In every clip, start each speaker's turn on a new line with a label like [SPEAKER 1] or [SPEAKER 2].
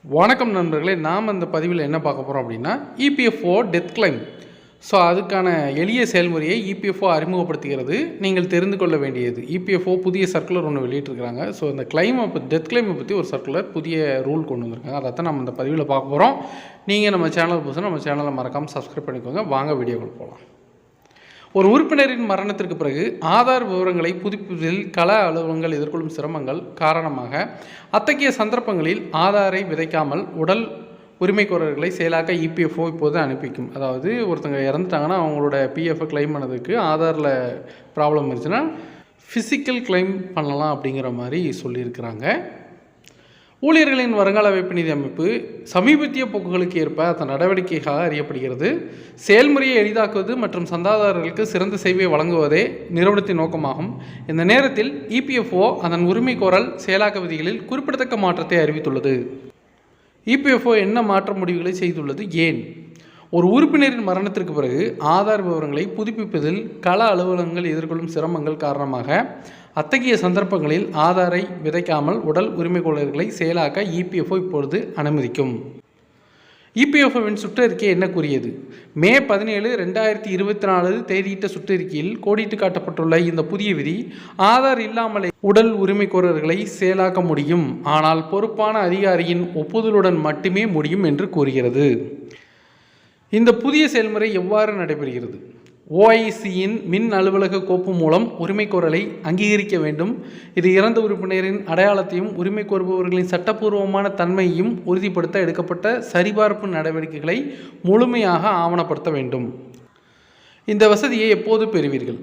[SPEAKER 1] வணக்கம் நண்பர்களே, நாம் அந்த பதிவில் என்ன பார்க்க போகிறோம் அப்படின்னா இபிஎஃப்ஓ டெத் கிளைம். ஸோ அதுக்கான எளிய செயல்முறையை இபிஎஃப்ஓ அறிமுகப்படுத்துகிறது. நீங்கள் தெரிந்து கொள்ள வேண்டியது, இபிஎஃப்ஓ புதிய சர்க்குலர் ஒன்று வெளியிட்டிருக்கிறாங்க. ஸோ இந்த கிளைமை டெத் கிளைமை பற்றி ஒரு சர்க்குலர் புதிய ரூல் கொண்டு வந்திருக்காங்க. அதை தான் நம்ம இந்த பதிவில் பார்க்க போகிறோம். நீங்கள் நம்ம சேனல் புதுசாக நம்ம சேனலை மறக்காமல் சப்ஸ்கிரைப் பண்ணிக்கோங்க. வாங்க வீடியோக்கள் போகலாம். ஒரு உறுப்பினரின் மரணத்திற்கு பிறகு ஆதார் விவரங்களை புதுப்பிப்பதில் கள அலுவலகங்கள் எதிர்கொள்ளும் சிரமங்கள் காரணமாக அத்தகைய சந்தர்ப்பங்களில் ஆதாரை விதைக்காமல் உடல் உரிமைக்கோரர்களை செயலாக்க இபிஎஃப்ஓ இப்போது அனுப்பிக்கும். அதாவது ஒருத்தங்க இறந்துட்டாங்கன்னா அவங்களோட பிஎஃப்ஐ கிளைம் பண்ணதுக்கு ஆதாரில் ப்ராப்ளம் இருந்துச்சுன்னா ஃபிசிக்கல் கிளைம் பண்ணலாம் அப்படிங்கிற மாதிரி சொல்லியிருக்கிறாங்க. ஊழியர்களின் வருங்கால வைப்பு நிதி அமைப்பு சமீபத்திய போக்குகளுக்கு ஏற்ப அதன் நடவடிக்கையாக அறியப்படுகிறது. செயல்முறையை எளிதாக்குவது மற்றும் சந்தாதாரர்களுக்கு சிறந்த சேவையை வழங்குவதே நிறுவனத்தின் நோக்கமாகும். இந்த நேரத்தில் இபிஎஃப்ஓ அதன் உரிமை கோரல் செயலாக்க விதிகளில் குறிப்பிடத்தக்க மாற்றத்தை அறிவித்துள்ளது. இபிஎஃப்ஓ என்ன மாற்ற முடிவுகளை செய்துள்ளது, ஏன்? ஒரு உறுப்பினரின் மரணத்திற்கு பிறகு ஆதார் விவரங்களை புதுப்பிப்பதில் கள அலுவலகங்கள் எதிர்கொள்ளும் சிரமங்கள் காரணமாக அத்தகைய சந்தர்ப்பங்களில் ஆதாரை விதைக்காமல் உடல் உரிமைக்கோரல்களை செயலாக்க இபிஎஃப்ஓ இப்பொழுது அனுமதிக்கும். இபிஎஃப்ஓவின் சுற்றறிக்கை என்ன கூறியது? மே 17, 2024 தேதியிட்ட சுற்றறிக்கையில் கோடிட்டு காட்டப்பட்டுள்ள இந்த புதிய விதி ஆதார் இல்லாமலே உடல் உரிமைக்கோரல்களை செயலாக்க முடியும், ஆனால் பொறுப்பான அதிகாரியின் ஒப்புதலுடன் மட்டுமே முடியும் என்று கூறுகிறது. இந்த புதிய செயல்முறை எவ்வாறு நடைபெறுகிறது? ஓஐசியின் மின் அலுவலக கோப்பு மூலம் உரிமைக்கோரலை அங்கீகரிக்க வேண்டும். இது இறந்த உறுப்பினரின் அடையாளத்தையும் உரிமை கோருபவர்களின் சட்டப்பூர்வமான தன்மையையும் உறுதிப்படுத்த எடுக்கப்பட்ட சரிபார்ப்பு நடவடிக்கைகளை முழுமையாக ஆவணப்படுத்த வேண்டும். இந்த வசதியை எப்போது பெறுவீர்கள்?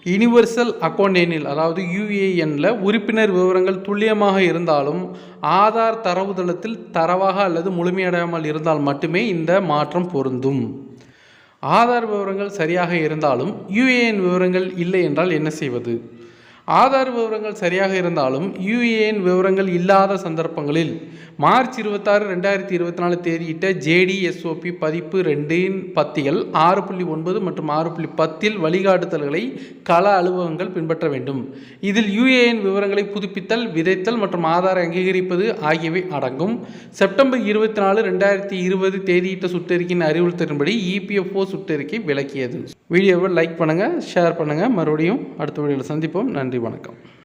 [SPEAKER 1] யூனிவர்சல் அக்கௌண்ட் எண்ணில், அதாவது யுஏஎன்ல உறுப்பினர் விவரங்கள் துல்லியமாக இருந்தாலும் ஆதார் தரவுதளத்தில் தரவாக அல்லது முழுமையடையாமல் இருந்தால் மட்டுமே இந்த மாற்றம் பொருந்தும். ஆதார் விவரங்கள் சரியாக இருந்தாலும் யுஏஎன் விவரங்கள் இல்லை என்றால் என்ன செய்வது? ஆதார் விவரங்கள் சரியாக இருந்தாலும் யுஏஎன் விவரங்கள் இல்லாத சந்தர்ப்பங்களில் மார்ச் 26, 2024 தேதியிட்ட ஜேடிஎஸ்ஓபி பதிப்பு 2 பத்திகள் 6.9 மற்றும் 6.10 வழிகாட்டுதல்களை கள அலுவலகங்கள் பின்பற்ற வேண்டும். இதில் யுஏஎன் விவரங்களை புதுப்பித்தல், விதைத்தல் மற்றும் ஆதாரை அங்கீகரிப்பது ஆகியவை அடங்கும். செப்டம்பர் 24, 2020 தேதியிட்ட சுற்றறிக்கையின் அறிவுறுத்தலின்படி இபிஎஃப்ஓ சுற்றறிக்கை விளக்கியது. வீடியோவை லைக் பண்ணுங்கள், ஷேர் பண்ணுங்கள். மறுபடியும் அடுத்த வீடியோவில் சந்திப்போம். நன்றி, வணக்கம்.